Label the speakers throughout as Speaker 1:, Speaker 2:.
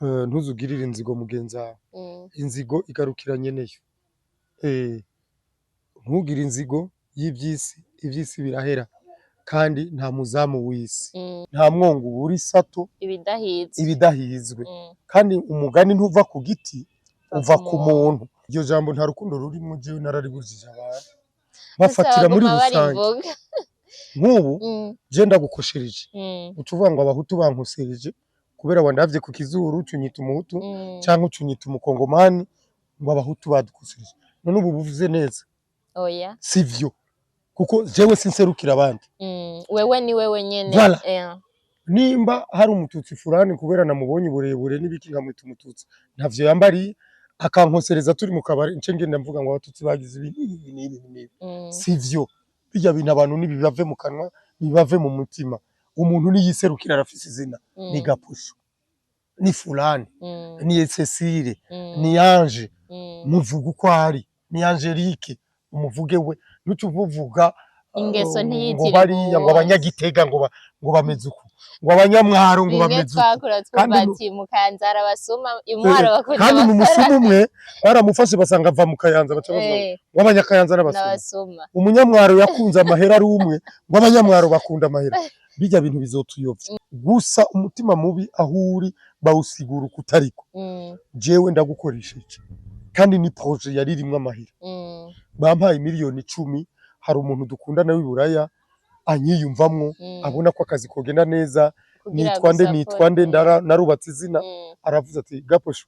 Speaker 1: ntuzugirire inzigo mugenzawe. Inzigo igarukiranye neyo. Ntugire inzigo y'ivyisi, ivyisi birahera kandi nta muzamu w'isi. Nta mwongo ubura isato ibidahizwe. Kandi umugani ntuva ku giti uva ku muntu. Iryo jambo nta rukundo rurimwo jewe nararibujije abantu. Bafatira muri rusange. Nk'ubu je ndagukoshereje ucuvuga ngo abahutu bankosereje kubera wandavye ku kizuru ucunyita umuhutu canke ucunyita umukongomani ngo abahutu badukosereje. None ubu buvuze neza.
Speaker 2: Oya.
Speaker 1: Sivyo. Kuko jewe sinserukira abandi.
Speaker 2: Wewe ni wewe nyene.
Speaker 1: Voilà. Nimba hari umututsi fulani kubera namubonye uburebure n'ibiki nkamwita umututsi ntavyo yambariye akankosereza turi mu kabari nce ngenda mvuga ngo abatutsi bagize ibi n'ibi. Sivyo. Bijya bintu abantu nibibave mu kanwa nibave mu mutima. Umuntu niyiserukira arafise izina ni Gapusho, ni fulani, ni Cecile, ni Ange, muvuga uko ari, ni Angelique, umuvuge we nucuvuga
Speaker 2: ingeso ntiyitire
Speaker 1: ngo bariya ngo abanyagitega ngo bameze uko ngo abanyamwaro ngo bameze
Speaker 2: uko kandi mu Kayanza basuma imwaro bakunda
Speaker 1: kandi mu musumu umwe baramufashe basanga ava mu Kayanza baca bavuga ngo abanyakayanza n'abasuma umunyamwaro yakunze amahera ari umwe ngo abanyamwaro bakunda amahera. Bijya bintu bizotuyovya gusa umutima mubi ahuri bawusigura ukutariko. Jewe ndagukoresheje kandi ni projet yaririmwe amahera. Bampaye miliyoni 10 hari umuntu dukundana w'iburaya anyiyumvamwo abona ko akazi kogenda neza nitwa nde narubatse izina aravuze ati Gaposho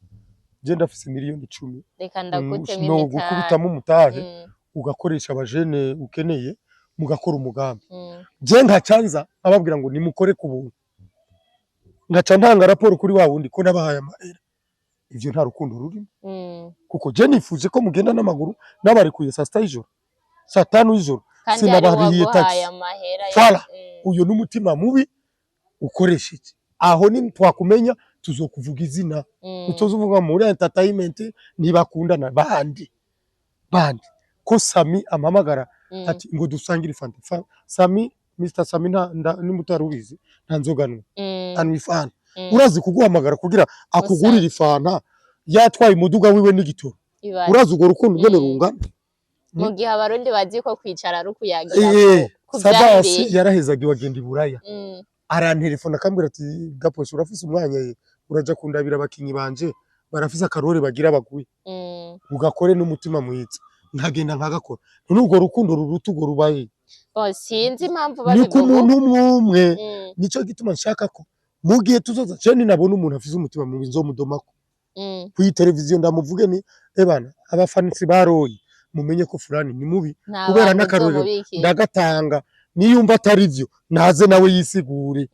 Speaker 1: je ndafise miliyoni 10
Speaker 2: reka ndagutema
Speaker 1: no gukubitamo umutahe ugakoresha abajene ukeneye mugakora umugambi. Je nkacanza ababwira ngo nimukore ku buntu ngaca ntanga raporo kuri wa wundi ko nabahaye amahera. Ivyo nta rukundo rurimo kuko je nifuje ko mugenda n'amaguru nabarikuye saa 7 y'ijoro saa 5 y'ijoro sinabarihiye taxi. Fala uyo n'umutima mubi ukoresheje aho ni twakumenya tuzokuvuga izina utozuvuga muri entertainment ntibakundana bandi ko Sami amamagara ati ngo dusangire fanta Sami Mr Sami ni mutarubizi nta nzoganwa anwifana urazi kuguhamagara kugira akugurira ifanta yatwaye umuduga wiwe n'igitoro urazi ugo rukundo ngene rungana
Speaker 2: mu gihe abarundi bazi ko kwicara ari ukuyagira
Speaker 1: Sabasi yarahezaga wagenda iburaya arantelefona akambwira ati Gaposho urafise umwanya uraja kundabira abakinyi banje barafise akarore bagira baguye ugakore n'umutima mwiza nkagenda nkagakora. None ugo rukundo rurutugo rubaye
Speaker 2: sinzi impamvu babivuga
Speaker 1: ni ku muntu umwe nico gituma nshaka ko mu gihe tuzoza cene nabona umuntu afise umutima mubi nzomudomako kuri televiziyo ndamuvuge ni ebana abafanisi baroyi mumenye ko fulani ni mubi kubera n'akarorero ndagatanga niyumva atari vyo naze nawe yisigure.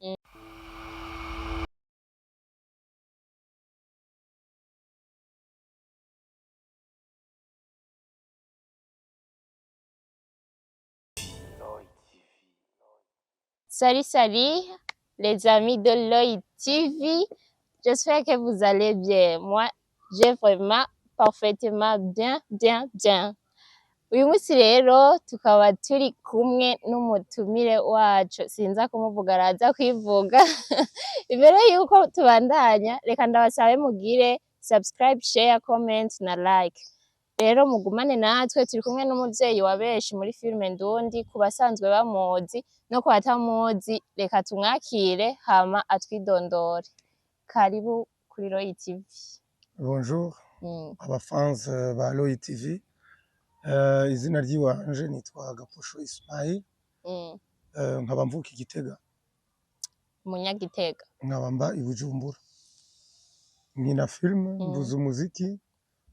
Speaker 2: Salut les amis de l'Oeil TV, j'espère que vous allez bien. Moi j'ai vraiment parfaitement bien. Uyu munsi rero tukaba turi kumwe n'umutumire wacu sinza kumuvuga araza kwivuga. Imbere yuko tubandanya reka ndabasabe mugire subscribe, share, comment na like. Rero mugumane natwe turi kumwe n'umuvyeyi wa benshi muri filme Ndundi kubasanzwe bamuzi no kwatamuzi reka tumwakire hama atwidondore. Karibu kuri Roy TV.
Speaker 1: Bonjour abafans ba Roy TV. Izina ryiwanje nitwa Gaposho Ismail. Nkaba mvuka Igitega.
Speaker 2: Munyagitega.
Speaker 1: Nkaba mba i Bujumbura. Nkina filme, mvuza umuziki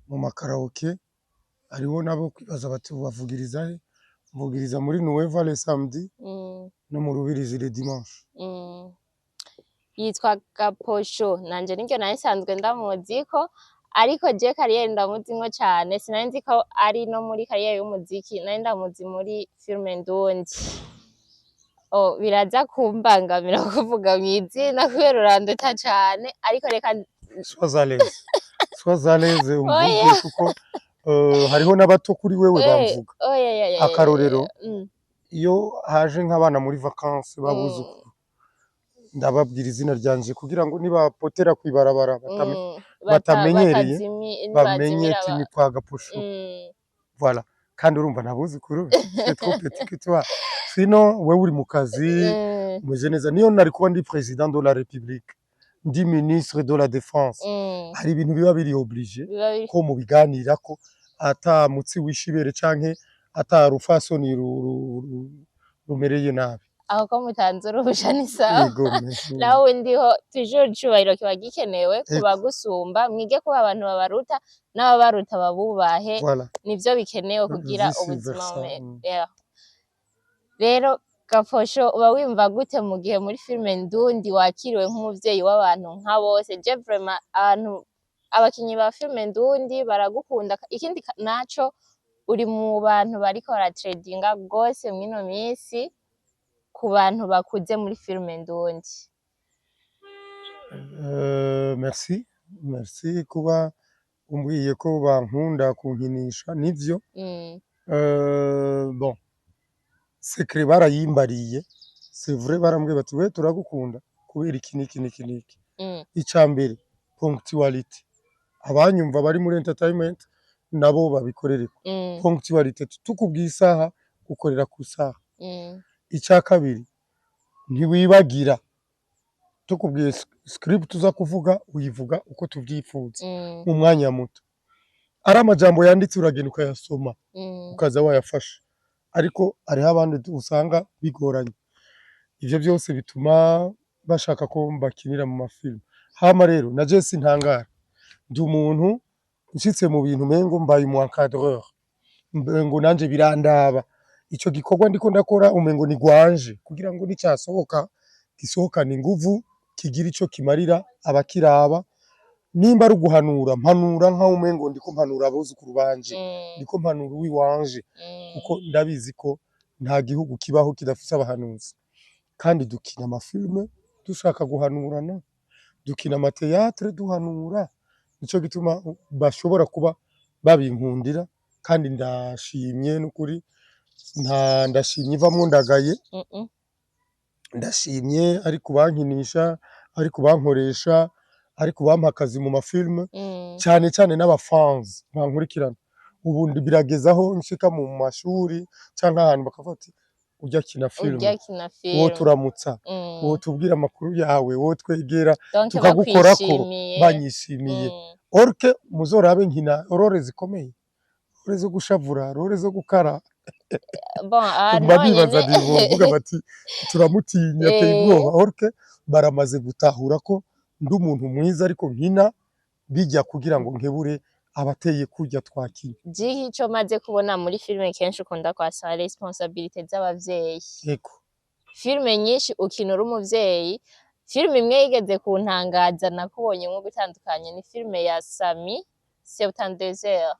Speaker 1: mu makaraoke. Hariho nabo kwibaza bati bavugiriza he? Mvugiriza muri Nueva le samedi no mu Rubirizi le dimanche.
Speaker 2: Yitwa Gaposho nanje niryo nasanzwe ndamuziko ariko je kariyeri ndamuzinko cyane sinari nzi ko ari no muri kariyeri y'umuziki nari ndamuzi muri filme Ndundi. Biraza kumbangamira kuvuga mwizina kubera urandeta cyane ariko reka
Speaker 1: sois à l'aise umvuge kuko hariho n'abato kuri wewe bamvuga akarorero iyo haje nk'abana muri vacances babuze ndababwira izina ryanje kugira ngo nibapotera kwibarabara batamenyereye bamenye ati ni kwa Gapushu. Voilà. Kandi urumva nabuzukuru c'est trop petit que toi. Sinon wewe uri mu kazi umeze neza, niyo nari kuba ndi président de la République, ndi ministre de la Défense, hari ibintu biba biri obligé ko mu biganirako ata mutsi wishibere canke ata rufasoni rumereye nabi.
Speaker 2: Aho ko mutanze uruhusha ni sawa. Nawe ndiho toujours icubahiro kiba gikenewe kuba gusumba, mwige kuba abantu babaruta n'ababaruta babubahe, nivyo bikenewe kugira ubuzima bumeze. Rero Gaposho uba wimva gute mu gihe muri filime Ndundi wakiriwe nk'umuvyeyi w'abantu nka bose? Je vraiment abakinyi ba filime Ndundi baragukunda, ikindi naco uri mu bantu bariko baratredinga gose mwino misi ku bantu bakuze muri filime Ndundi.
Speaker 1: Merci kuba umbwiye ko bankunda kunkinisha, nivyo. Bon secret barayimbariye, c'est vrai, barambwiye bati we turagukunda kubera iki niki. Icambere punctuality, abanyumva bari muri entertainment nabo babikorereko. Punctuality, tukubwiye isaha gukorera ku saha. Ica kabiri ntiwibagira, tukubwiye script uza kuvuga uyivuga uko tuvyifuza mu mwanya muto. Ari amajambo yanditse uragenda ukayasoma ukaza wayafasha, ariko hariho abandi usanga bigoranye. Ivyo byose bituma bashaka ko mbakinira mu mafilme. Hama rero naje sintangara, ndi umuntu nshitse mu bintu mengo mbaye umu encadreur, ngo nanje birandaba. Ico gikorwa ndiko ndakora umengo ni gwanje kugira ngo nicyasohoka gisohokane inguvu, kigira ico kimarira abakiraba. Nimba ari guhanura mpanura nka umengo ndiko mpanura abuzukuru banje, ndiko mpanura uwiwanje, kuko ndabizi ko nta gihugu kibaho kidafise abahanuzi. Kandi dukina amafilme dushaka guhanurana, dukina amateatre duhanura, nico gituma bashobora kuba babinkundira. Kandi ndashimye n'ukuri, ndashimye ivamwo ndagaye, ndashimye ari kubankinisha, ari kubankoresha, ari kubampa akazi mu mafilme, cyane cyane n'abafans bankurikirana. Ubu biragezaho nshika mu mashuri canke ahantu bakavuga ati urya kina filme, wowe turamutsa, wowe tubwira amakuru yawe, wowe twegera tukagukorako, banyishimiye. Orke muzorabe nkina role zikomeye, role zo gushavura, role zo gukara. Babibaza bivuga bati turamutinya ateye ubwoba. Orke baramaze gutahura ko ndi umuntu mwiza, ariko nkina bijya kugira ngo nkebure abateye kurya twakiye.
Speaker 2: Jihi ico maze kubona muri filime kenshi ukunda kwasaba responsabilité z'abavyeyi.
Speaker 1: Yego.
Speaker 2: Filime nyinshi ukina uri umuvyeyi. Filime imwe yigeze kuntangaza nakubonye nko gutandukanye ni filime ya Sami 72 heures.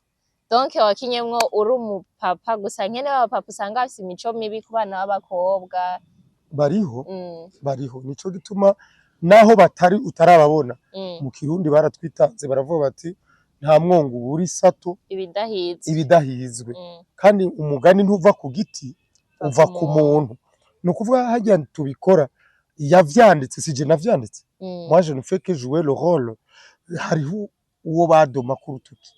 Speaker 2: Donc wakinyemwo uri umupapa gusa, nkene abapapa usanga bafise imico mibi ku bana b'abakobwa.
Speaker 1: Bariho nico gituma naho batari utarababona mu Kirundi baratwitanze, baravuga bati nta mwongo buri sato ibidahizwe. Kandi umugani ntuva ku giti uva ku muntu. No kuvuga hajya tubikora yavyanditse, sije navyanditse. Moi je ne fais que jouer le rôle. Hariho uwo badoma ku rutuki,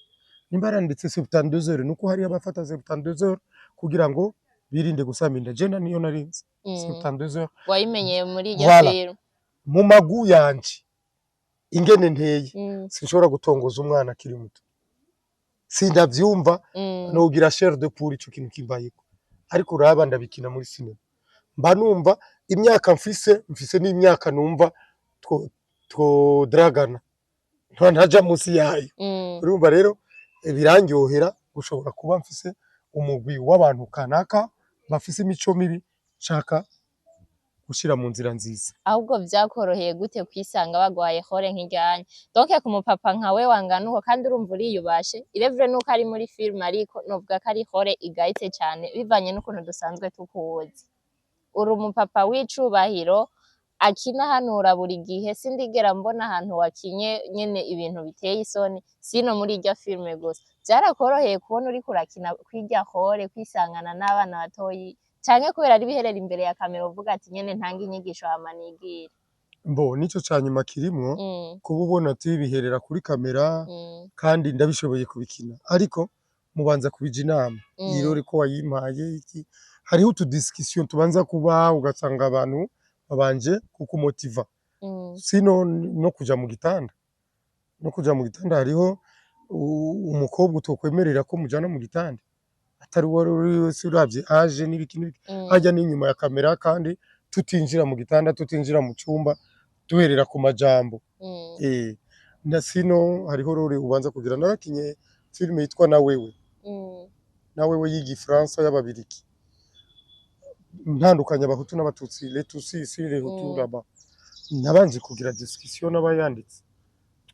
Speaker 1: nimba yaranditse 72 heures, nuko hari abafata 72 heures kugira ngo birinde gusaminda. Jena niyo narinze 72 heures
Speaker 2: wayimenyeye muri iryo film.
Speaker 1: Mu magu yanje ingene nteye, sinshobora gutongoza umwana akiri muto, sindavyumva. Nogira chair de poule, ico kintu kimbayeko. Ariko uraba ndabikina muri sinema, mba numva imyaka mfise n'imyaka numva dragana ntaja musi yayo. Urumva rero birangyohera gushobora kuba mfise umugwi w'abantu kanaka bafise imico mibi nshaka gushira mu nzira nziza.
Speaker 2: Ahubwo vyakoroheye gute kwisanga bagwaye hore nk'ijyanye? Donc ku mupapa nkawe wangana uko kandi urumva uriyubashe, irevre nuko ari muri film, ariko novuga ko ari hore igayitse cyane bivanye n'ukuntu dusanzwe tukuzi. Uri umupapa w'icubahiro akina hanura buri gihe, sindigera mbona ahantu wakinye nyene ibintu biteye isoni, sino muri irya filme gusa. Vyarakoroheye kubona uri kurakina kwirya hore, kwisangana n'abana batoyi, canke kubera ari biherera imbere ya kamera uvuga ati nyene ntanga inyigisho hama nigire?
Speaker 1: mbo nico canyuma kirimwo kuba ubona ati biherera kuri kamera kandi ndabishoboye kubikina ariko mubanza kubija inama irore ko wayimpaye iki hariho discussion tubanza kuba ugasanga abantu babanje kukumotiva sino no kuja mu gitanda hariho umukobwa utokwemerera ko mujana mu gitanda atari wari wese uravye age n'ibiki hajya n'inyuma ya kamera kandi tutinjira mu gitanda tutinjira mu cyumba duherera ku majambo na sino hariho rore ubanza kugira narakinye filime yitwa na wewe y'Igifaransa y'Ababirigi ntandukanya abahutu n'abatutsi les tutsis les hutus là-bas nabanje kugira discussion n'abayanditse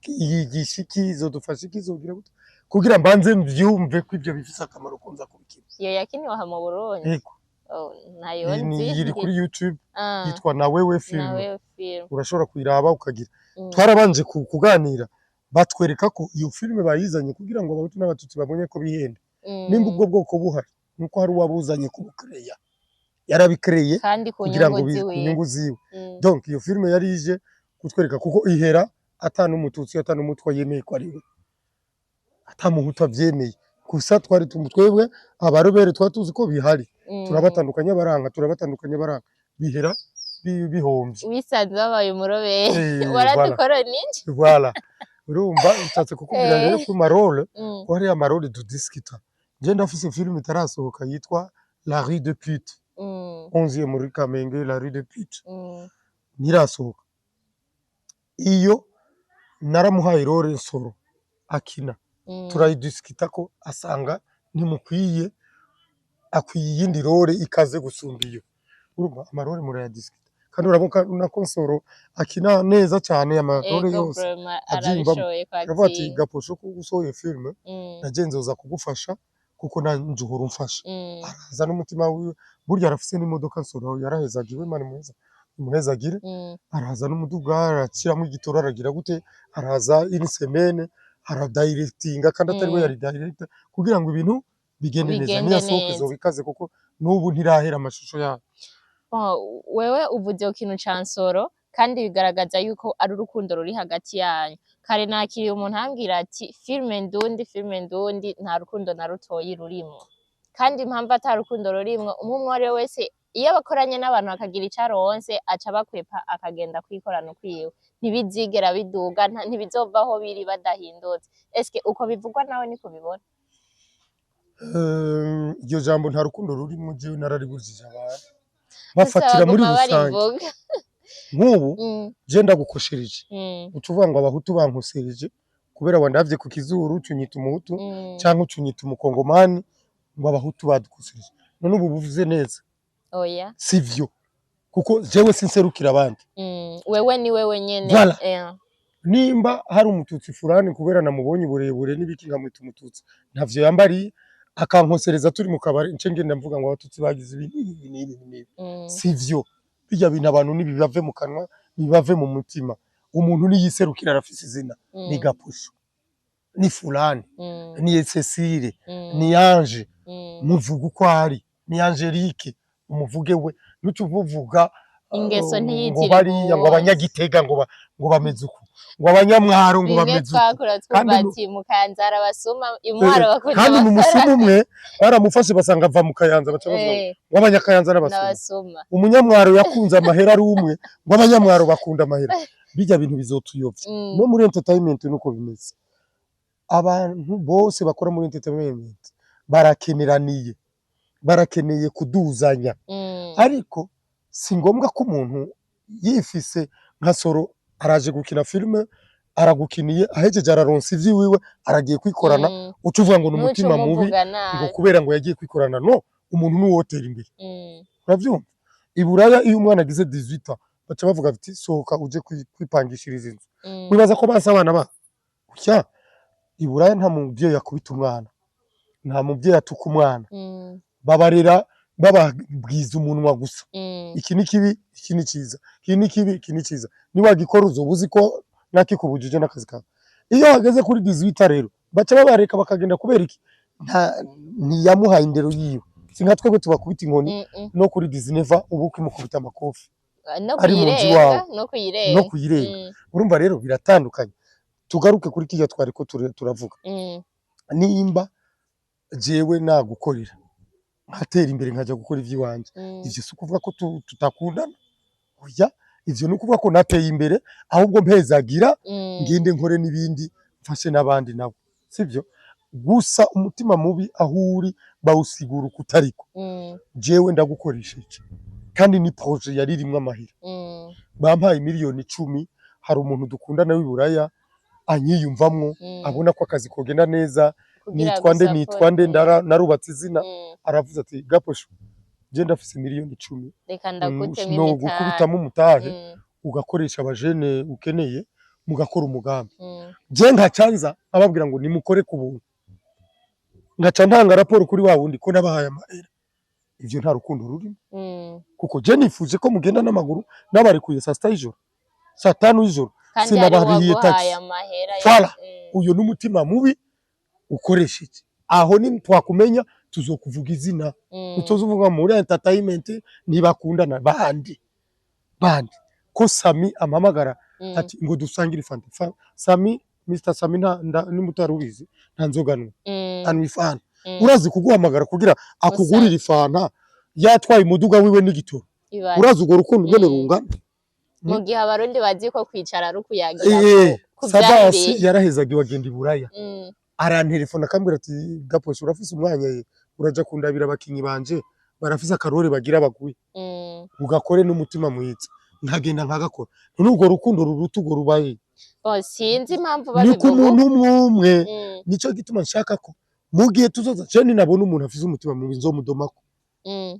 Speaker 1: yigisha ikizo dufasha ikizogira gute kugira mbanze mvyumve ko ivyo bifise akamaro kunza kubikira
Speaker 2: iyo yakiniwe aha mu Burundi
Speaker 1: yego
Speaker 2: ntayonzi
Speaker 1: iri kuri YouTube yitwa na wewe film urashobora kuyiraba ukagira twarabanje kuganira batwereka ko iyo filime bayizanye kugira ngo abahutu n'abatutsi babonye ko bihenda nimba ubwo bwoko buhari nuko hari uwabuzanye kubukereya yarabikereye kugira ngo inyungu ziwe donc iyo filime yari ije kutwereka kuko ihera atanu umututsi atanu umutwa yemeye ko ari we atamuhutu avyemeye gusa twari twebwe abarobere twatuzi ko bihari turabatandukanya baranga bihera bihomvye
Speaker 2: wisanze babaye umurobere waradukoronije
Speaker 1: voilà urumva utatse kukubwira rero ku marole ko hari amarole dudiskita je ndafise film itarasohoka yitwa La Rue de Pute 11e muri Kamenge La Rue de Pute nirasohoka iyo naramuhaye role nsoro akina turayidiskita ko asanga ntimukwiye akwiye iyindi role ikaze gusumba iyo urumva amarole murayadiskita kandi urabona ko nsoro akina neza cyane amarole yose abyimba aravuga ati gaposho ko gusohoye filime nagenzoza kugufasha kuko nanje uhora umfasha araza n'umutima wiwe burya arafise n'imodoka nsoro yarahezagiwe mani mwiza umuhezagire araza n'umuduga araciramo igitoro aragira gute araza iri semene aradirectinga kandi atari we yari director kugira ngo ibintu bigende neza niyasohoke zobikaze kuko n'ubu ntirahera amashusho yayo
Speaker 2: wewe uvuze ikintu ca nsoro kandi bigaragaza yuko ari urukundo ruri hagati yanyu kare nakiriye umuntu ambwira ati filime ndundi nta rukundo na rutoyi rurimwo kandi impamvu ata rukundo rurimwo umwe wese iyo bakoranye n'abantu bakagira icaronse aca bakwepa akagenda kwikorana ukwiwe ntibizigera biduga ntibizovaho biri badahindutse eske uko bivugwa nawe niko bibona
Speaker 1: iryo jambo nta rukundo rurimwo jewe nararibujije abantu bafatira muri rusange nk'ubu je ndagukoshereje ucuvuga ngo abahutu bankosereje kubera wandavye ku kizuru ucunyita umuhutu canke ucunyita umukongomani ngo abahutu badukosereje none ubu buvuze neza
Speaker 2: oya
Speaker 1: sivyo kuko jewe sinserukira abandi
Speaker 2: wewe ni wewe nyene
Speaker 1: nimba hari umututsi fulani kubera namubonye uburebure n'ibiki nkamwita umututsi ntavyo yambariye akankosereza turi mu kabari nce ngenda mvuga ngo abatutsi bagize ibi n'ibi sivyo bijya bintu abantu nibibave mu kanwa nibave mu mutima umuntu niyiserukira arafise izina ni Gapusho ni fulani ni Cecile ni Ange muvuga uko ari ni Angelique umuvuge we nucuvuga
Speaker 2: ingeso ntiyitire
Speaker 1: ngo bariya ngo abanyagitega ngo bameze uko ngo abanyamwaro ngo bameze uko
Speaker 2: kandi mu Kayanza basuma imwaro bakunda
Speaker 1: kandi mu musumu umwe baramufashe basanga ava mu Kayanza baca bavuga ngo abanyakayanza n'abasuma umunyamwaro yakunze amahera ari umwe ngo abanyamwaro bakunda amahera bijya bintu bizotuyovye no muri entertainment nuko bimeze abantu bose bakora muri entertainment barakeneye kuduzanya ariko si ngombwa ko umuntu yifise nka soro araje gukina filime aragukiniye ahejeje araronsa ivyiwiwe aragiye kwikorana ucuvuga ngo n'umutima mubi ngo kubera ngo yagiye kwikorana no umuntu nuwotera imbere uravyumva iburaya iyo umwana agize 18 baca bavuga ati sohoka uje kwipangishiriza inzu wibaza ko basa abana ba utya iburaya nta muvyeyi yakubita umwana nta muvyeyi atuka umwana babarera bababwiza umunwa gusa iki ni kibi iki ni ciza iki ni kibi iki ni ciza niwagikora uzobuzi ko nakikubujije n'akazi kawe iyo hageze kuri 18 rero baca babareka bakagenda kubera iki ntiyamuhaye indero yiwe sinka twebwe tubakubita inkoni no kuri 19 ubu kimukubita amakofi
Speaker 2: no
Speaker 1: ari mu nzu
Speaker 2: kuyirenga
Speaker 1: iwawe
Speaker 2: no
Speaker 1: no
Speaker 2: kuyirenga.
Speaker 1: kuyirenga. Urumva rero biratandukanye. Tugaruke kuri kirya twariko turavuga. Nimba jewe nagukorera nkatera imbere nkaja gukora ivy'iwanje, ivyo si ukuvuga ko tutakundana, oya, ivyo ni ukuvuga ko nateye imbere ahubwo mpezagira ngende nkore n'ibindi mfashe n'abandi nabo, sivyo? Gusa umutima mubi aho uri bawusigura uko utariko. Jewe ndagukoresheje kandi ni projet yari irimwo amahera, bampaye miliyoni 10, hari umuntu dukundana w'i Buraya anyiyumvamwo, abona ko akazi kogenda neza, nitwa nde narubatse izina, aravuze ati Gaposho je ndafise miliyoni 10,
Speaker 2: reka ndagutemo
Speaker 1: no gukubitamo umutahe ugakoresha abajene ukeneye mugakora umugambi. Je nkacanza ababwira ngo nimukore ku buntu, ngaca ntanga raporo kuri wa wundi ko nabahaye amahera. Ivyo nta rukundo rurimo, kuko je nifuje ko mugenda n'amaguru nabarekuye saa 6 y'ijoro, saa 5 y'ijoro, sinabarihiye taxi. Fala, uyo n'umutima mubi ukoresheje. Aho ni twakumenya tuzokuvuga izina, utozuvuga muri entertainment ntibakundana bandi ko Sami amamagara ati ngo dusangire fanta. Sami, Mr Sami nimutarubizi nta nzoganwa anywa ifanta. Urazi kuguhamagara kugira akugurira ifanta yatwaye umuduga wiwe n'igitoro. Urazi ugo rukundo ngene rungana.
Speaker 2: Mu gihe abarundi bazi ko kwicara ari ukuyagira ko
Speaker 1: Sabasi yarahezaga wagenda i Buraya, arantelefona akambwira ati Gaposho urafise umwanya uraja kundabira abakinyi banje barafise akarore bagira baguye, ugakore n'umutima mwiza, nkagenda nkagakora. N'urwo rukundo ruruta urwo rubaye.
Speaker 2: Sinzi impamvu
Speaker 1: babivuga. Niko umuntu umwe, nico gituma nshaka ko mu gihe tuzoza je ninabona umuntu afise umutima mwiza nzomudomako.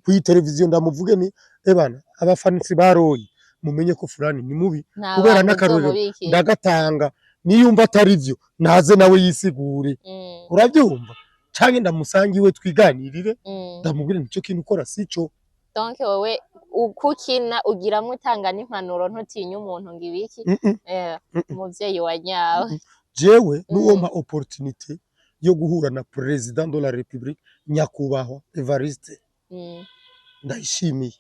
Speaker 1: Kuri televiziyo ndamuvuge ni ebana abafanisi baroyi mumenye ko fulani ni mubi kubera n'akarorero ndagatanga, niyumva atari vyo naze nawe yisigure. Uravyumva? Canke ndamusanga iwe twiganirire, ndamubwire nico kintu ukora sico.
Speaker 2: Donc wewe ukukina ugiramwe utanga n'impanuro ntutinye umuntu ngo ibiki umuvyeyi wa nyawe.
Speaker 1: Jewe nuwompa opportunité yo guhura na President de la République nyakubahwa Evariste ndayishimiye,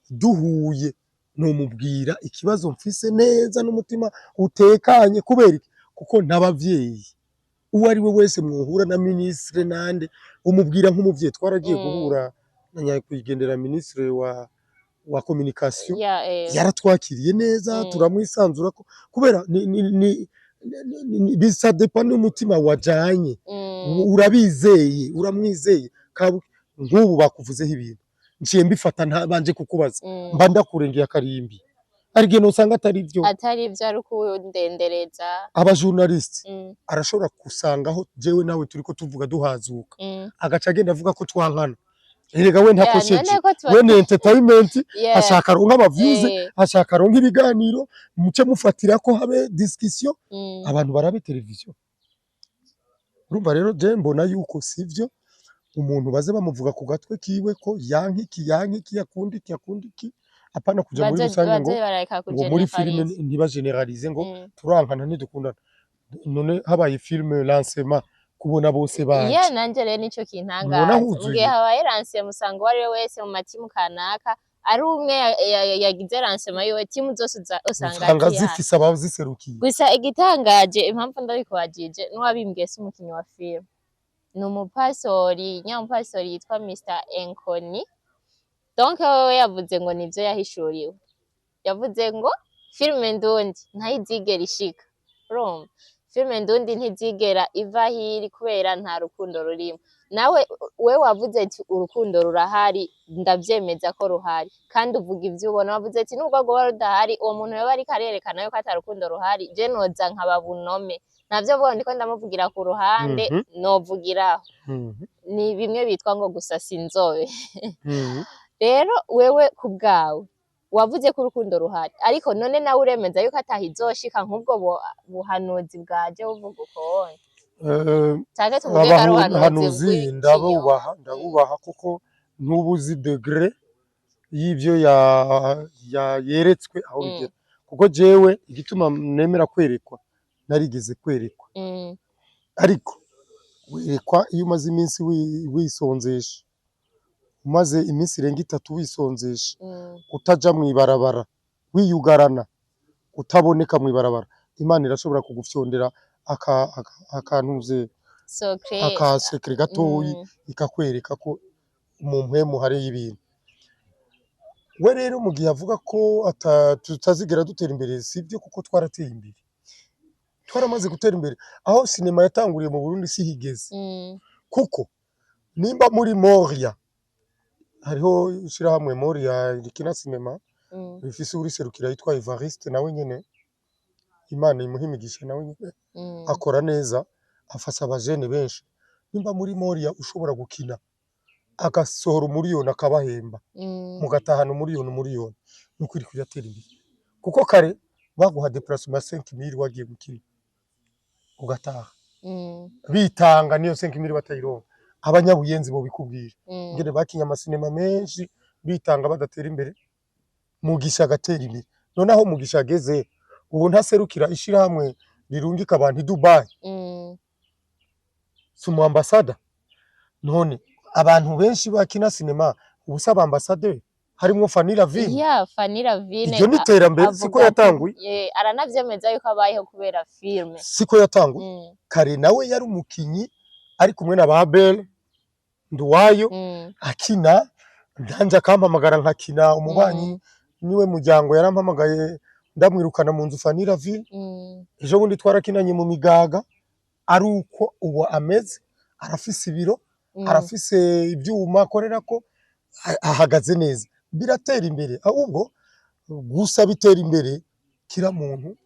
Speaker 1: duhuye nomubwira ikibazo mfise neza n'umutima utekanye. Kubera iki? Kuko ntabavyeyi uwo ari we wese mwohura na ministre nande umubwira nk'umuvyeyi. Twaragiye guhura na nyakwigendera ministre wa communication, yaratwakiriye neza turamwisanzura ko kubera bisa depend n'umutima wajanye, urabizeye uramwizeye. Nk'ubu bakuvuzeho ibintu nciye mbifata ntabanje kukubaza, mba ndakurengeye akarimbi, arige no usanga atari vyo
Speaker 2: ari kundendereza.
Speaker 1: Aba journalist arashobora kusangaho jewe nawe turiko tuvuga duhazuka, agaca agenda avuga ko twankana. Erega we ntakosheje, we ni entertainment, ashaka ronka abavuze, ashaka ronka ibiganiro, muce mufatira ko habe discussion, abantu barabe televiziyo. Urumva rero je mbona yuko sivyo umuntu baze bamuvuga ku gatwe kiwe ko yankiki yakundiki, apana kuja muri rusange ngo muri filime ntiba generalize ngo turankana ntidukundana. None habaye filime lancement kubona bose baje.
Speaker 2: Nanje rero nico kintangaza. Mugihe habaye lancement musanga wari wese mu matimu kanaka ari umwe yagize lancement yiwe, timu zose usanga
Speaker 1: zifise abaziserukiye.
Speaker 2: Gusa igitangaje impamvu ndabikubajije n'uwabimbwiye si umukinyi wa filime, ni umupasori nyamupasori yitwa Mr Enkoni. Donc wewe yavuze ngo nivyo yahishuriwe, yavuze ngo filime ndundi ntayizigera ishika. Urumva filime ndundi ntizigera iva hiri kubera nta rukundo rurimo. Nawe we wavuze ati urukundo rurahari, ndavyemeza ko ruhari, kandi uvuga ivyo ubona. Wavuze ati nubwo rwoba rudahari uwo muntu yoba ariko arerekana yuko ata rukundo ruhari, je noza nkababunome navyo vuga ndiko ndamuvugira ku ruhande novugiraho. Ni bimwe bitwa ngo gusasa inzobe. Rero wewe ku bwawe wavuze ko urukundo ruhari, ariko none nawe uremeza yuko atahizoshika nk'ubwo buhanuzi bwaje uvuga ukone.
Speaker 1: Abahanuzi ndabubaha kuko ntubuzi degré y'ivyo yeretswe aho bigera. Kuko jewe igituma nemera kwerekwa narigeze kwerekwa, ariko werekwa iyo umaze iminsi wisonzesha, umaze iminsi irenga 3 wisonzesha, utaja mwibarabara wiyugarana utaboneka mw'ibarabara, Imana irashobora kugufyondera akantuze akasekre gatoyi ikakwereka ko mu mpwemu hariyo ibintu. We rero mu gihe avuga ko tutazigera dutera imbere, sivyo, kuko twarateye imbere, twaramaze gutera imbere. Aho sinema yatanguriye mu Burundi si higeze, kuko nimba muri Moria hariho ishirahamwe Moria rikina sinema rifise uriserukira yitwa Evariste, nawe nyene Imana imuha imigisha, nawe nyene akora neza, afasha abajene benshi. Nimba muri Moria ushobora gukina agasohora umuriyoni akabahemba, mugatahana umuriyoni, nukuri kuyatera imbere. Kuko kare baguha déplacement 5000 wagiye gukina ugataha, bitanga niyo 5000 batayironka. Abanyabuyenzi bo bikubwira ngene bakinya amasinema menshi bitanga badatera imbere, Mugisha agatera imbere. Noneho Mugisha ageze ubu ntaserukira ishirahamwe rirungika abantu i Dubai, sumu ambassador. None abantu benshi bakina sinema ubusaba ambassadeur harimwo Fanny Lavine.
Speaker 2: Fanny Lavine
Speaker 1: iryo niterambere siko yatanguye,
Speaker 2: aranavyemeza yuko abayeho kubera filme,
Speaker 1: siko yatanguye. Kare nawe yari umukinyi ari kumwe na Babel Nduwayo akina, ndanje akampamagara nkakina. Umubanyi niwe muryango yarampamagaye ndamwirukana mu nzu Fanny Lavine. Ejo bundi twarakinanye mu Migaga, ari uko uwo ameze, arafise ibiro, arafise ivyuma akorera ko, ahagaze neza, biratera imbere. Ahubwo gusa bitera imbere kira muntu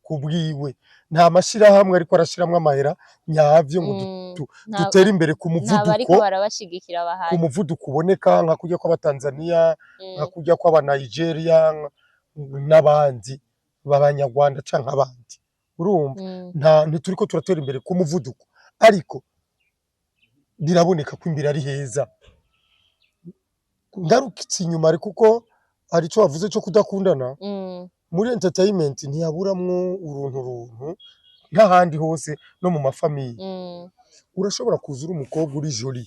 Speaker 1: kubwiwe, nta mashirahamwe ariko arashiramwe amahera nyavyo ngo dutera imbere ku muvuduko,
Speaker 2: ariko barabashigikira abahanyi
Speaker 1: ku muvuduko uboneka, nka kujya kw'Abatanzania, nka kujya kw'Abanigeria n'abandi b'Abanyarwanda canke abandi. Urumva ntituriko turatera imbere ku muvuduko, ariko biraboneka ko imbere ari heza. Ngarukitse inyuma ari kuko ari cyo wavuze cyo kudakundana muri entertainment ntiyaburamwo uruntu nk'ahandi hose no mu mafamiye. Urashobora kuzura umukobwa uri joli,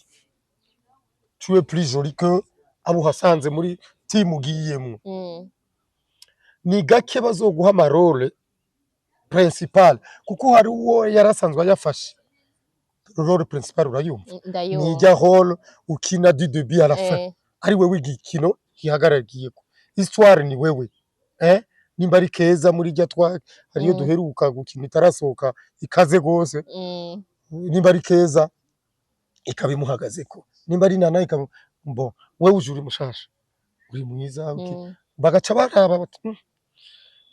Speaker 1: tu es plus joli que abo hasanze muri team ugiyemwo, ni gake bazoguha amarole principal, kuko hari uwo yarasanzwe yafashe role principal. Urayumva ni ijya role ukina du début à la fin, ari wewe igikino gihagarariye ko histoire ni wewe. Nimba ari Keza muri jya hariyo duheruka gukina itarasohoka ikaze gose, nimba ari Keza ikabimuhagazeko, nimba ari Nana ikabo wewe ujuri mushasha uri mwiza, bagaca baraba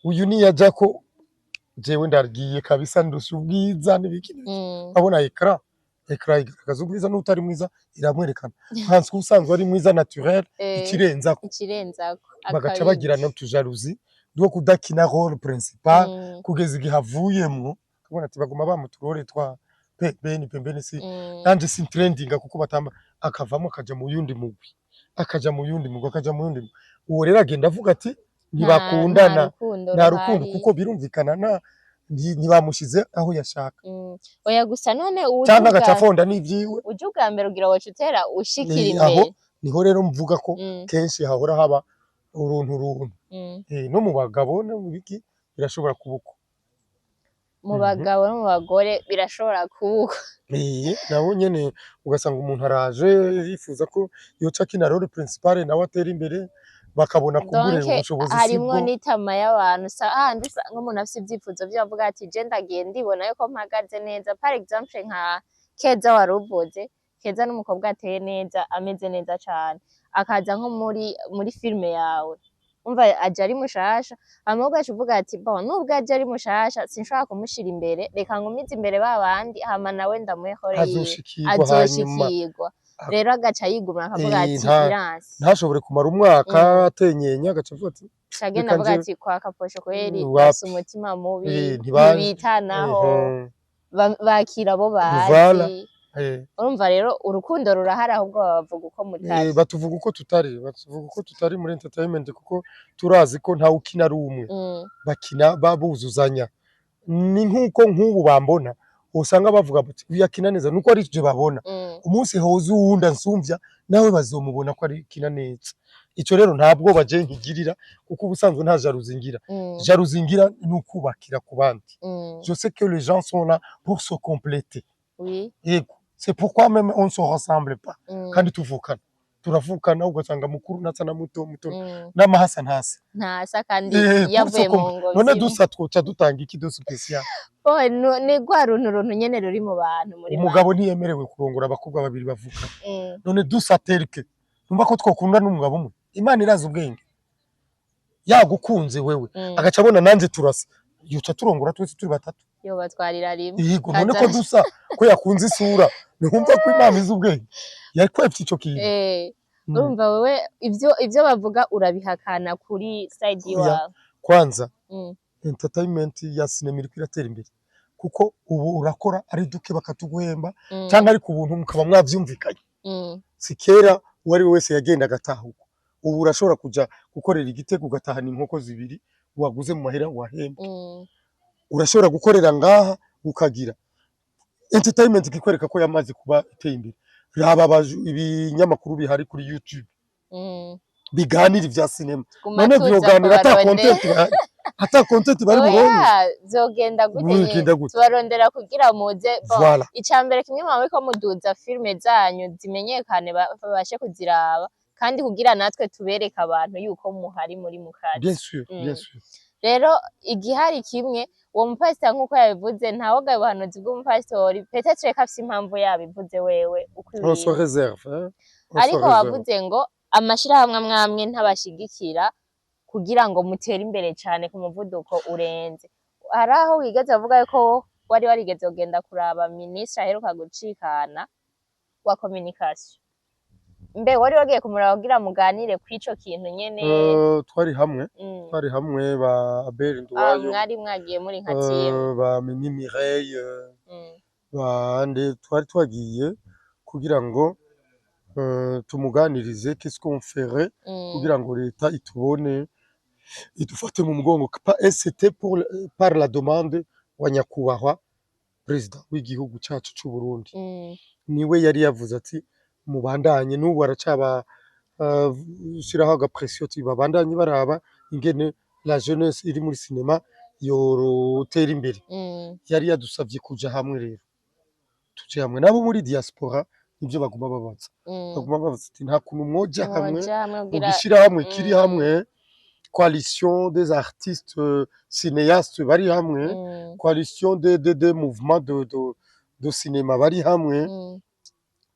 Speaker 1: uyu ni yaja ko jewe ndargiye kabisa ndusha ubwiza n'ibikini. Abona ekra igaragaza ubwiza n'utari mwiza iramwerekana, nkanswe usanzwe ari mwiza naturel ikirenzako, bagaca bagira no tujalousie dwo kudakina role principal kugeza igihe havuyemwo, kabona ati baguma bamuturore twa pembeni si nanje si trending, kuko batamba akavamo akaja mu yundi mugwi, akaja mu yundi mugwi. Uwo rero agenda avuga ati ntibakundana, nta rukundo, kuko birumvikana ntibamushize aho yashaka.
Speaker 2: Oya gusa none
Speaker 1: cyangwa agacafonda n'ivyiwe,
Speaker 2: uje ubwa mbere ugira wacutera ushikira imbere.
Speaker 1: Aho niho rero mvuga ko kenshi hahora haba uruntu. No mu bagabo no mu biki birashobora kubuko,
Speaker 2: mu bagabo no mu bagore birashobora kubuko.
Speaker 1: Nabo nyene ugasanga umuntu araje yifuza ko yoca kina role principal nawe atera imbere, bakabona kugure ubushobozi sibwo.
Speaker 2: Harimwo n'itama y'abantu ahandi nk'umuntu afise ivyifuzo vyo avuga ati je ndagiye ndibona yuko mpagaze neza. Par exemple nka Keza waruvuze, Keza n'umukobwa ateye neza, ameze neza cane, akaza nko muri filme yawe, umva aje ari mushasha, amahubwo acuvuga ati bon nubwo aje ari mushasha sinshobora kumushira imbere, reka ngumize imbere babandi, hama nawe ndamuhore azoshikirwa. Rero agaca yigumira akavuga ati iransi,
Speaker 1: ntashobore kumara umwaka atenyenya, agaca avuga ati
Speaker 2: shagenda avuga ati kwa Kaposho kweri basa umutima mubi, ntibitanaho, bakira abo bazi. Urumva rero urukundo rurahari, ahubwo bavuga uko mutari,
Speaker 1: batuvuga uko tutari muri entertainment, kuko turazi ko nta ukina ari umwe, bakina babuzuzanya. Ni nkuko nk'ubu bambona usanga bavuga bati yakina neza nuko ari je babona, umunsi hoza uwunda nsumvya nawe bazomubona ko ari kina neza. ico rero ntabwo baje nkigirira kuko ubusanzwe nta jalousie ngira. Jalousie ngira ni ukubakira ku bandi. Je sais que les gens sont là pour se compléter.
Speaker 2: Oui.
Speaker 1: Yego, c'est pourquoi même on se ressemble pas. Kandi turavukana ugasanga mukuru nasa na muto n'amahasa ntasa.
Speaker 2: Ntasa kandi yavuye mu ngo.
Speaker 1: None dusa twoca dutanga iki de spécial?
Speaker 2: Oh, ni gwa runtu nyene ruri mu bantu muri
Speaker 1: umugabo ntiyemerewe kurongora abakobwa babiri bavuka. None dusa terike. Numva ko twokunda n'umugabo umwe. Imana iraza ubwenge. Yagukunze wewe agaca abona nanje turasa. Yuca turongora twese turi batatu.
Speaker 2: Yo batwarira rimwe.
Speaker 1: Yego none ko dusa ko yakunze isura. Numva ko Imana izi ubwenge. Yakwepfye ico kintu.
Speaker 2: Urumva wewe ivyo bavuga urabihakana kuri side yawe.
Speaker 1: Kwanza entertainment ya sinema iri kwiratera imbere. Kuko ubu urakora ari duke bakatuguhemba cyangwa ari ku buntu mukaba mwavyumvikanye. Si kera uwari wese yagenda agatahuka. Ubu urashobora kuja gukorera igitego ugatahana inkoko zibiri waguze mu mahera wahemba. Urashobora gukorera ngaha ukagira entertainment ikwereka ko yamaze kuba iteye imbere. Raba ibinyamakuru bihari kuri YouTube biganira ivya sinema. None byoganira ata content bari buronke.
Speaker 2: Zogenda gute tubarondera kugira muze icambere kimwe mwawe ko muduza filme zanyu zimenyekane babashe kuziraba kandi kugira natwe tubereka abantu yuko muhari muri mukari.
Speaker 1: Bien sûr, bien sûr.
Speaker 2: Rero igihari kimwe uwo mupastor nkuko yabivuze ntawoga ubuhanuzi bw'umupastori peut-être ko afise impamvu yabivuze wewe ukwiye.
Speaker 1: On se réserve.
Speaker 2: Ariko wavuze ngo amashirahamwe amwamwe ntabashigikira kugira ngo mutere imbere cyane ku muvuduko urenze. Haraho wigeze avuga ko wari warigeze kugenda kuraba ministre aheruka gucikana wa communication. Mbe wari wagiye kumuraba kugira muganire kwico kintu nyene?
Speaker 1: Twari hamwe ba Abel Nduwayo.
Speaker 2: Mwari mwagiye muri nka team.
Speaker 1: Ba Mimi Mireille. Bande twari twagiye kugira ngo tumuganirize qu'est-ce qu'on ferait kugira ngo leta itubone idufate mu mugongo. C'était par la demande wa nyakubahwa president w'igihugu cyacu cy'u Burundi. Niwe yari yavuze ati mubandanye n'ubu aracaba shiraho agapression tibabandanye baraba ingene la jeunesse iri muri cinema yorotera imbere. Yari yadusavye kuja hamwe rero tuje hamwe nabo muri diaspora nivyo baguma babaza ati nta kuntu mwoja hamwe ugishira hamwe kiri hamwe. Coalition des artistes cinéastes bari hamwe, coalition des mouvements de cinéma bari hamwe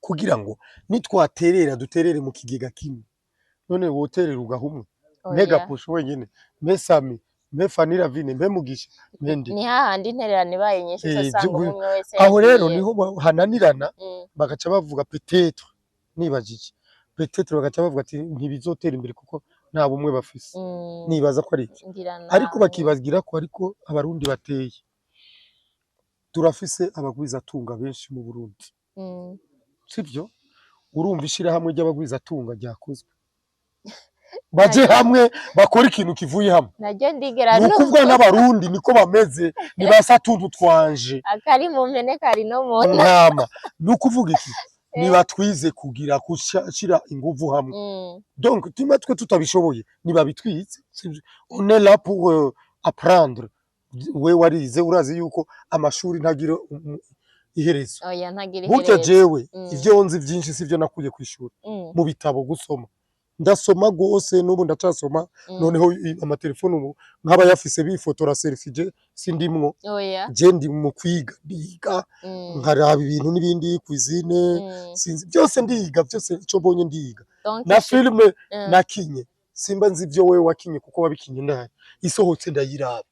Speaker 1: kugira ngo nitwaterera duterere mu kigega kimwe. None woterera ugahumwe mega push wenyene mesami mefanira vine memugisha mende
Speaker 2: ni hahandi intererane baye nyinshi usanga umwe wese.
Speaker 1: Aho rero niho hananirana bagaca bavuga peut-être nibajije peut-être bagaca bavuga ati ntibizotera imbere kuko nta bumwe bafise. Nibaza ko ari iki ariko bakibagira ko ariko abarundi bateye turafise abagwiza tunga benshi mu Burundi. Sivyo urumva ishira hamwe ry'abagwiza tunga ryakozwe baje hamwe bakora ikintu kivuye hamwe.
Speaker 2: Najye ndigera no
Speaker 1: kuvuga n'abarundi niko bameze nibasa tuntu twanje
Speaker 2: akari mu mpene kari no mu
Speaker 1: ntama nukuvuga iki niba twize kugira kushira inguvu hamwe. Donc tumatwe tutabishoboye niba bitwize. On est là pour apprendre. We warize urazi yuko amashuri ntagira iherezo.
Speaker 2: Oya ntagira
Speaker 1: iherezo. Burya jewe ivyo nzi vyinshi sivyo nakuye kwishura mu bitabo gusoma. Ndasoma gose n'ubu ndacasoma noneho amatelefone ubu nk'aba yafise bifotora selfie je sindimwo. Je ndi mu kwiga ndiga nkaraba ibintu n'ibindi cuisine sinzi byose ndiga byose ico mbonye ndiga. Na filme nakinye simba nzi ivyo wewe wakinye kuko wabikinye ndaye isohotse ndayiraba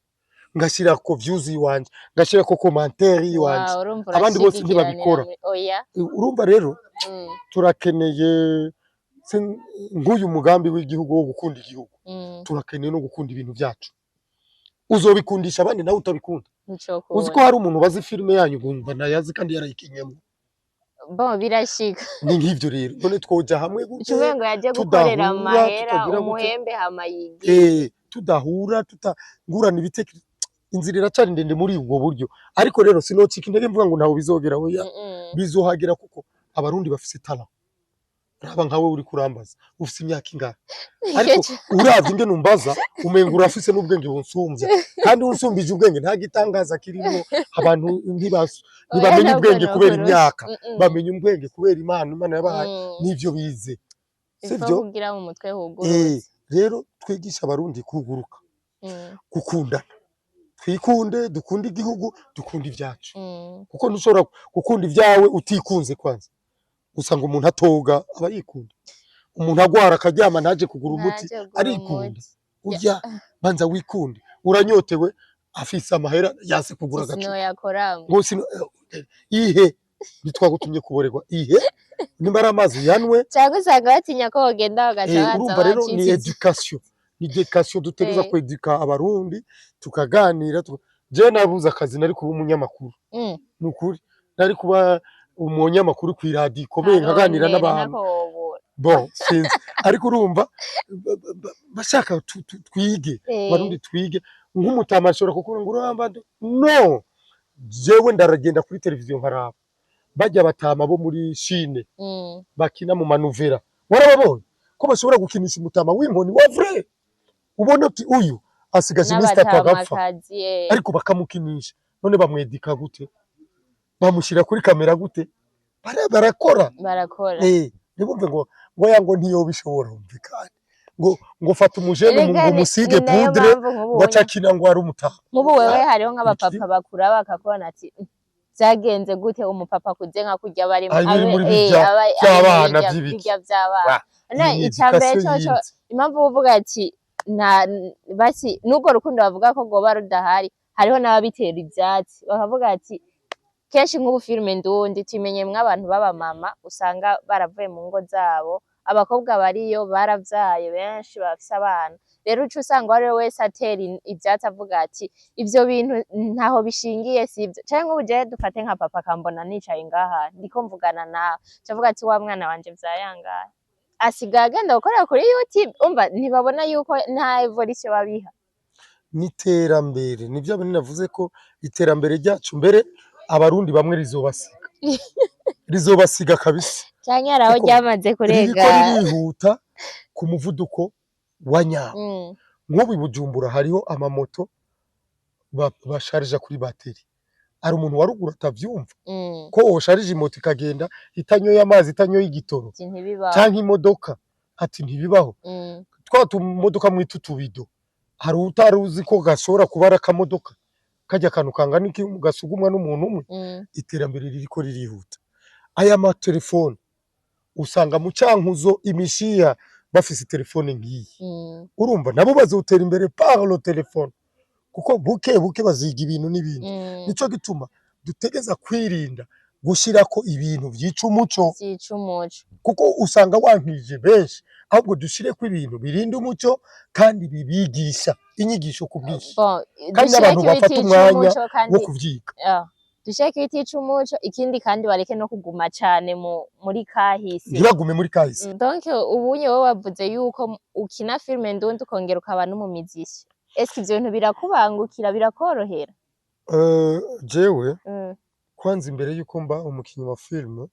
Speaker 1: ngashira ko views yiwanje ngashira ko commentaire yiwanje abandi bose ntibabikora. Urumva rero turakeneye nk'uyu mugambi w'igihugu wo gukunda igihugu. Turakeneye no gukunda ibintu byacu. Uzobikundisha abandi nawe utabikunda. Uzi ko hari umuntu bazi filme yanyu gumva nayazi kandi yarayikinyemo.
Speaker 2: Bon birashika.
Speaker 1: Ni nk'ivyo rero none twoja hamwe
Speaker 2: gute ngo yaje gukorera amahera umuhembe hamayigi.
Speaker 1: Tudahura tutangurana ibitekerezo inzira iracari ndende muri ubwo buryo. Ariko rero sinocika intege mvuga ngo ntaho bizogera oya bizohagera kuko abarundi bafise talent. raba nkawe uri kurambaza ufite imyaka ingahe ariko uravye ingene umbaza umenga urafise n'ubwenge bunsumbya kandi unsumbije ubwenge nta gitangaza kirimo abantu ntibamenye ubwenge kubera imyaka bamenye ubwenge kubera Imana yabahaye n'ivyo bize sivyo
Speaker 2: kugira mu mutwe hugurutse
Speaker 1: rero twigisha abarundi kuguruka gukundana twikunde dukunde igihugu dukunde ibyacu kuko ntushobora gukunda ibyawe utikunze kwanza usanga umuntu atoga aba yikunda umuntu agwara akaryama ntaje kugura umuti arikunda urya banza wikunde uranyotewe afise amahera yase kugura gacu ngo ihe nitwagutumye kuborerwa ihe nimbara amazi yanwe
Speaker 2: cyangwa usanga batinya ko bagenda bagaca
Speaker 1: urumva rero ni education dutegeza kweduka abarundi tukaganira je nabuze akazi nari kuba umunyamakuru nukuri nari kuba umunyamakuru ku radio ikomeye nkaganira n'abantu bon sinzi ariko urumva bashaka twige barundi twige nk'umutama ashobora kukubwira ngo uramba no jewe ndaragenda kuri televiziyo nkaraba bajya batama bo muri Chine bakina mu manuvera warababonye ko bashobora gukinisha umutama w'inkoni wa vrai ubona ati uyu asigaje iminsi atagapfa ariko bakamukinisha none bamwedika gute bamushyira kuri kamera gute barakora ntibumve ngo yango ntiyo bishobora umvikana ngo fata umujene ngo musige poudre bacakina ngo ari umutama
Speaker 2: mubu wewe hariho nk'abapapa bakura bakakubona ati byagenze gute umupapa kuze nka kurya bari
Speaker 1: abana by'ibiki
Speaker 2: icyambere cyo impamvu uvuga ati basi nubwo rukundo bavuga ko goba rudahari hariho n'ababitera ibyatsi bakavuga ati kenshi nk'ubu filime ndundi tumenye mw'abantu baba mama usanga baravuye mu ngo zabo abakobwa bariyo baravyaye benshi bafise abana rero uca usanga wari wese atera ivyatsi avuga ati ivyo bintu ntaho bishingiye sivyo canke nk'ubu jewe dufate nka papa akambona nicaye ngaha ndiko mvugana nawe cavuga ati wa mwana wanje vyayangaye asigaye agenda gukorera kuri YouTube umva ntibabona yuko nta evolution babiha
Speaker 1: n'iterambere nivyo bintu navuze ko iterambere ryacu mbere abarundi bamwe rizobasiga kabisa
Speaker 2: cyane araho ryamaze kurega
Speaker 1: rihuta ku muvuduko wa nyawo nk'ubu i Bujumbura hariho amamoto basharija kuri bateri ari umuntu warugura atavyumva ko wosharije imoto ikagenda itanyoye amazi itanyoye igitoro canke imodoka ati ntibibaho twatumodoka mwita utubido hari utaruzi ko gashobora kuba ari akamodoka kajya akantu kangana iki gasugumwa n'umuntu umwe iterambere ririko ririhuta aya matelefone usanga mu cankuzo imishiya bafise telefone ngiyi urumva nabo bazotera imbere par le téléphone kuko buke baziga ibintu n'ibindi nico gituma dutegeza kwirinda gushirako ibintu vyica umuco kuko usanga wankije benshi ahubwo dushireko ibintu birinda umuco kandi bibigisha inyigisho kubwishi kandi abantu bafata umwanya wo kuvyiga
Speaker 2: dushaka ibitica umuco ikindi kandi bareke no kuguma cane muri kahise
Speaker 1: ntibagume muri kahise
Speaker 2: donc ubunye wowe wavuze yuko ukina filme ndundi ukongera ukaba n'umumizisha eske ivyo bintu birakubangukira birakorohera
Speaker 1: jewe kwanza imbere yuko mba umukinyi wa filme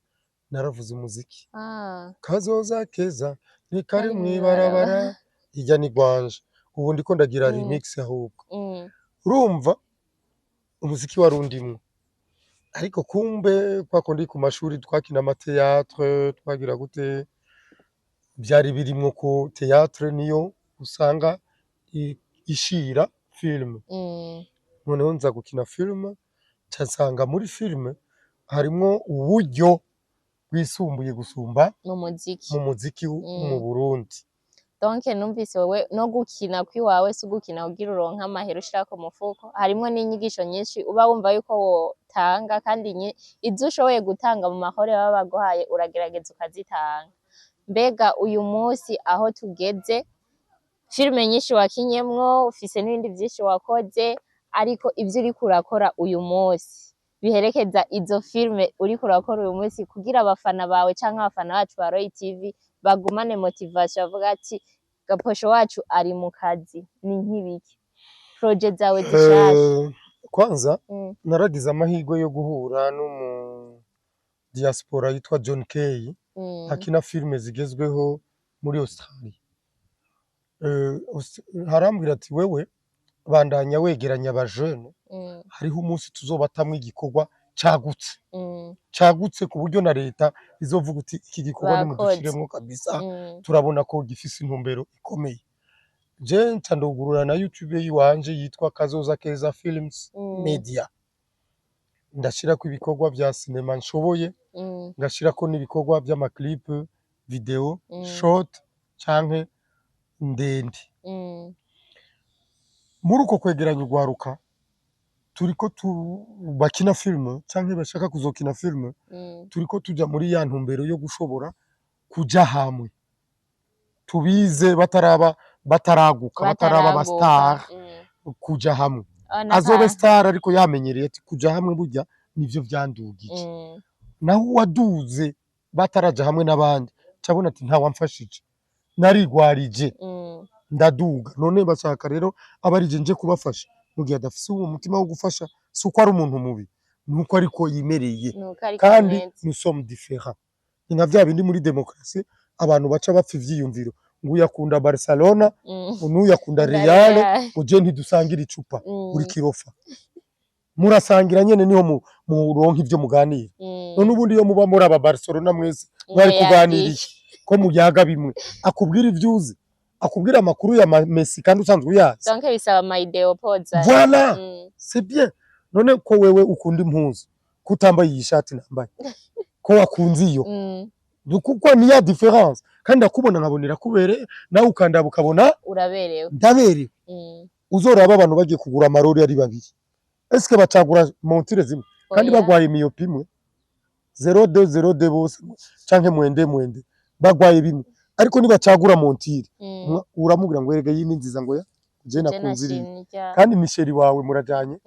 Speaker 1: naravuze umuziki kazoza keza ni kari mwibarabara ijya ni gwanje ubu ndiko ndagira remix ahubwo urumva umuziki warundimwe ariko kumbe kwako ndi ku mashuri twakina amateatre twagira gute byari birimwo ko teatre niyo usanga ishira filme noneho nza gukina filme cyasanga muri filme harimwo uburyo bwisumbuye gusumba mu muziki mu Burundi
Speaker 2: donc numvise wowe no gukina kwiwawe si gukina ugira uronka amahera ushira ku mufuko harimwo n'inyigisho nyinshi uba wumva yuko wotanga kandi izo ushoboye gutanga mu mahore baba baguhaye uragerageza ukazitanga mbega uyu munsi aho tugeze filime nyinshi wakinyemwo ufise n'ibindi vyinshi wakoze ariko ivyo uriko urakora uyu munsi biherekeza izo filime uriko urakora uyu munsi kugira abafana bawe canke abafana bacu ba Royal TV bagumane motivation bavuga ati Gaposho wacu ari mu kazi ni nk'ibiki project zawe zishasha
Speaker 1: kwanza naragize amahirwe yo guhura no mu diaspora yitwa John Kay akina filime zigezweho muri Australia. Harambwira ati wewe bandanya wegeranya abajene, hariho umunsi tuzobatamwe igikorwa cagutse ku buryo na leta izovuga uti iki gikorwa nimudushyiremo kabisa, turabona ko gifise intumbero ikomeye. Je nca ndugurura na YouTube yiwanje yitwa Kazoza Keza Films Media, ndashirako ibikorwa vya sinema nshoboye, ngashirako n'ibikorwa vy'amaklipe video short canke ndende. Muri uko kwegeranya urwaruka turiko bakina filime canke bashaka kuzokina filime, turiko tuja muri ya ntumbero yo gushobora kuja hamwe, tubize bataraguka bataraba abastar, kuja hamwe azobe star ariko yamenyereye ati kuja hamwe burya nivyo vyandugije. Naho waduze bataraja hamwe n'abandi cabona ati nta wamfashije, narigwarije ndaduga, none bashaka rero abarije nje kubafasha mu gihe adafise uwo mutima wo gufasha, si uko ari umuntu mubi, nuko ariko yimereye, kandi nous sommes différents. Ni nka vya bindi muri demokarasi abantu baca bapfa ivyiyumviro, nguyu akunda Barcelona n'uyu akunda Real, uje ntidusangira icupa uri kirofa, murasangira nyene niho muronka ivyo muganira. None ubundi iyo muba muri aba Barcelona mwese mwari kuganiriye ko muyaga bimwe, akubwira ivyuzi, akubwira amakuru ya Messi kandi usanzwe uyazi,
Speaker 2: donc bisaba ama ideo poza.
Speaker 1: Voilà, c'est bien. None ko wewe ukunda impuzu kutambaye iyi shati nambaye, ko wakunze iyo, kuko ni ya difference, kandi akubona nkabonera kubere nawe ukandaba ukabona
Speaker 2: uraberewe,
Speaker 1: ndaberewe. Uzoraba abantu bagiye kugura amarori ari babiri, eske bacagura montire zimwe kandi bagwaye miyopi imwe 0202 bose canke mwende bagwaye bimwe, ariko nibacagura montire uramubwira ngo erega iyi ni nziza ngo ya je nakunziriye, kandi misheri wawe murajanye,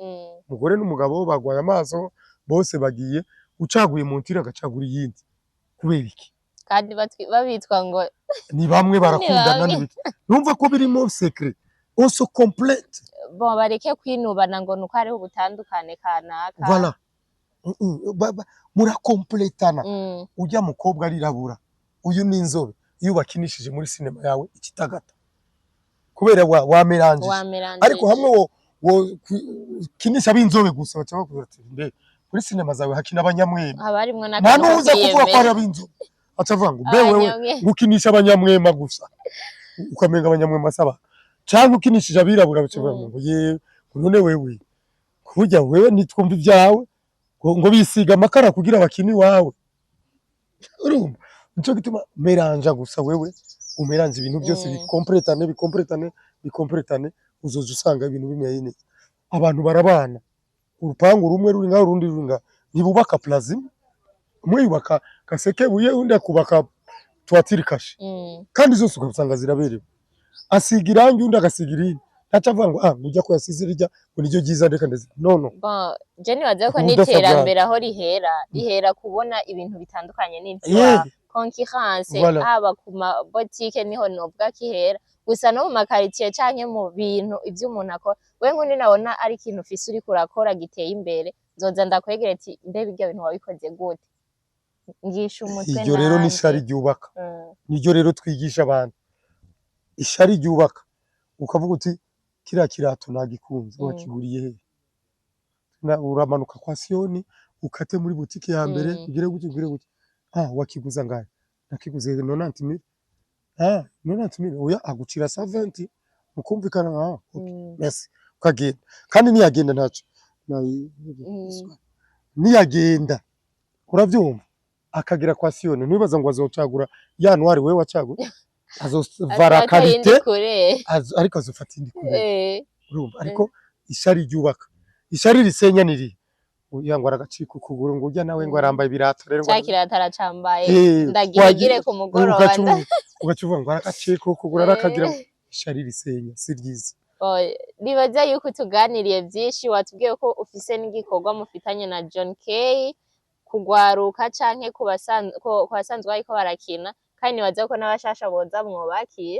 Speaker 1: umugore n'umugabo bagwaye amaso bose bagiye, ucaguye montire agacagura iyindi kubera iki?
Speaker 2: Kandi babitwa ngo
Speaker 1: ni bamwe barakundana n'ibiki, numva ko birimo secret on se complète.
Speaker 2: Bon, bareke kwinubana ngo nuko hariho ubutandukane kanaka.
Speaker 1: Voilà, murakompletana. Ujya mukobwa arirabura, uyu ni inzobe, iyo bakinishije muri sinema yawe ikitagata kubera wameranje, ariko hamwe wo kinisha b'inzobe gusa baca bakubwira ati mbe muri sinema zawe hakina abanyamwema,
Speaker 2: habarimwo na
Speaker 1: nta nuza kuvuga ko ari ab'inzobe, acavuga ngo mbe wewe gukinisha abanyamwema gusa, ukamenga abanyamwema saba canke ukinishije abirabura bacavuga ngo ye none wewe kurya wewe nitwumva ibyawe ngo bisiga amakara kugira bakini wawe. Urumva nico gituma meranja gusa, wewe umeranje ibintu byose bikompletane uzoje usanga ibintu bimeye neza. Abantu barabana, urupangu rumwe ruri ngaho urundi ruri ngaho, ntibubaka plaza, umwe yubaka kaseke buye undi akubaka twatiri kashe, kandi zose ugasanga ziraberewe, asiga irangi undi agasiga irindi, ntaca avuga ngo ujya ko yasize irya ngo niryo ryiza ndeka ndeze no.
Speaker 2: Bon, je nibaza ko n'iterambere aho rihera kubona ibintu bitandukanye n'ivyo concurrence, haba ku ma boutique niho novuga kihera, gusa no mu makaritiye canke mu bintu ivyo umuntu akora. We ngundi nabona ari ikintu ufise uriko urakora giteye imbere, nzoza ndakwegera ati mbe birya bintu wabikoze gute, ngisha umutwe.
Speaker 1: Iryo rero ni ishari ryubaka, niryo rero twigisha abantu, ishari ryubaka. Ukavuga uti kiriya kirato nagikunze, wakiguriye he? Uramanuka kwa Sioni ukate muri boutique ya mbere, ugire gute wakiguza ngahe? Nakiguze 90,000. 90,000 oya agucira 70, mukumvikana merci, ukagenda. Kandi niyagenda ntaco niyagenda, uravyumva, akagira kwa Sioni, ntibaza ngo azocagura ya ntwari wewe wacagura, azovara kalite ariko azofata indi kure. Urumva, ariko ishari ryubaka, ishari risenya niri uya ngo aragacika ukuguru ngo ujya nawe ngo arambaye ibirato rero ngo
Speaker 2: cyakira taracambaye ndagirigire ku mugoroba
Speaker 1: ugacuvuga ngo aragacika ukuguru arakagira. Ishari risenya si ryiza.
Speaker 2: Nibaza yuko tuganiriye byinshi, watubwiye ko ufise n'igikorwa mufitanye na John K kugwaruka canke ku basanzwe ariko barakina, kandi nibaza ko n'abashasha boza mwobakiye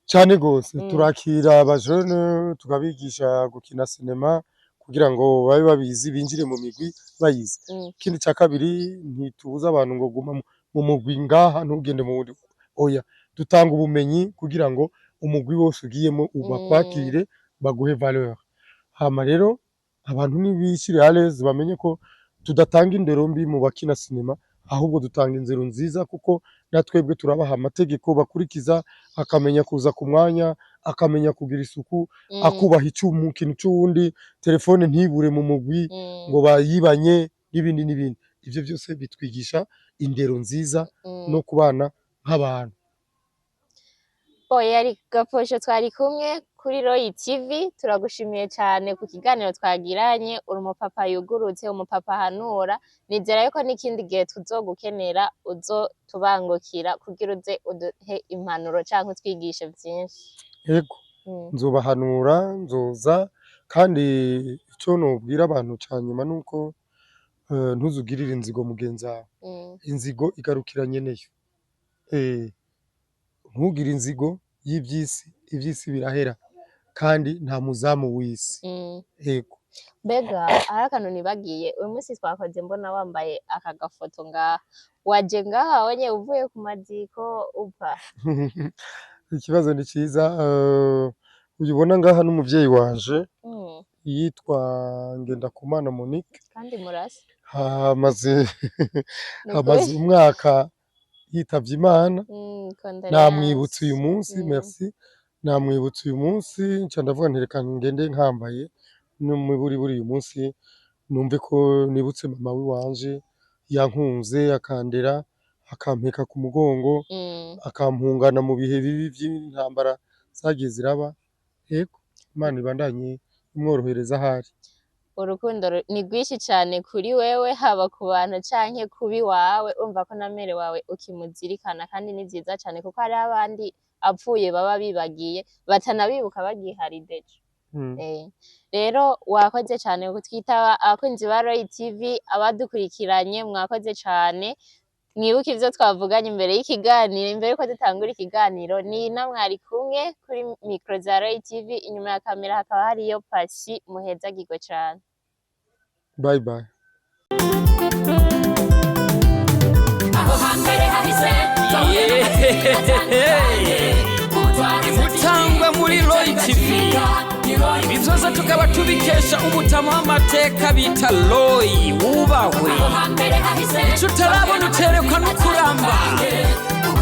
Speaker 1: cyane gose. Turakira abajene tukabigisha gukina sinema kugira ngo babe babizi, binjire mu migwi bayizi. Ikindi cya kabiri ntitubuza abantu ngo guma mu mugwi ngaha ntugende mu wundi, oya dutanga ubumenyi kugira ngo umugwi wose ugiyemo ubakwakire baguhe valeur. Hama rero abantu nibishire à l'aise bamenye ko tudatanga indero mbi mu bakina sinema, ahubwo dutanga inzero nziza, kuko natwebwe turabaha amategeko bakurikiza, akamenya kuza ku mwanya, akamenya kugira isuku, akubaha ikintu c'uwundi, telefone ntibure mu mugwi ngo bayibanye n'ibindi n'ibindi. Ivyo byose bitwigisha indero nziza no kubana nk'abantu.
Speaker 2: Yari Gaposho twari kumwe kuri Royal TV. Turagushimiye cyane ku kiganiro twagiranye. Uri umupapa yugurutse, umupapa ahanura. Nizera yuko n'ikindi gihe tuzogukenera uzotubangukira kugira uze uduhe impanuro canke utwigishe vyinshi.
Speaker 1: Yego, nzobahanura, nzoza, kandi ico nobwira abantu ca nyuma nuko ntuzugirire inzigo mugenzi wawe. Inzigo igarukira nyeneyo. Ntugire inzigo y'ivyisi, ivyisi birahera kandi nta muzamu w'isi. Yego.
Speaker 2: Mbega hari akantu nibagiye, uyu munsi twakoze mbona wambaye aka gafoto ngaha, waje ngaha wenye uvuye ku maziko upfa?
Speaker 1: Ikibazo ni ciza. Uyibona ngaha n'umuvyeyi wanje yitwa Ngendakumana Monique,
Speaker 2: kandi murasa
Speaker 1: hamaze umwaka yitavye Imana. Namwibutse uyu munsi, merci, namwibutse uyu munsi, nca ndavuga nti reka ngende nkambaye buri uyu munsi numve ko nibutse mama wanje yankunze, akandera, akampeka ku mugongo, akampungana mu bihe bibi vy'intambara zagiye ziraba. Yego, Imana ibandanye imworohereza ahari.
Speaker 2: Urukundo ni rwinshi cyane kuri wewe, haba ku bantu canke kubi wawe, umva ko na mere wawe ukimuzirikana, kandi ni vyiza cyane kuko hari abandi apfuye baba bibagiye batanabibuka bagihari dejo. Rero wakoze cyane kutwitaba abakunzi ba Royal TV, abadukurikiranye mwakoze cyane. Mwibuke ivyo twavuganye imbere y'ikiganiro, imbere yuko dutangura ikiganiro. Ni na mwari kumwe kuri micro za Royal TV, inyuma ya kamera hakaba hariyo Pasi. Muhezagirwe cyane.
Speaker 1: Bye bye.
Speaker 3: Ibutangwa muri Royal TV, ibi vyose tukaba tubikesha umutama w'amateka bita Roy. Wubahwe, ico utarabona uterekwa n'ukuramba.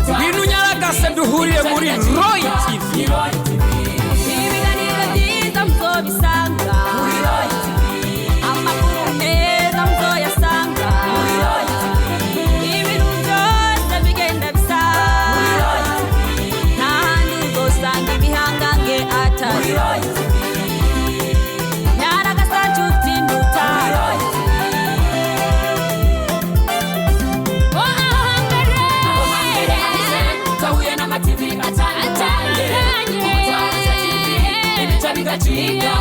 Speaker 3: Ngwino unyaragase duhurire muri Royal TV.
Speaker 4: Ibiganiro vyiza muzobisanga muri Royal TV, amakuru meza muzoyasanga muri Royal TV, ibintu vyose bigenda bisa muri Royal TV, n'ahandi uzosanga ibihangange atari Royal TV. Nyaragasa nshuti nduta Royal TV. Kahuye n'amativi atandukanye, ibica bigacika.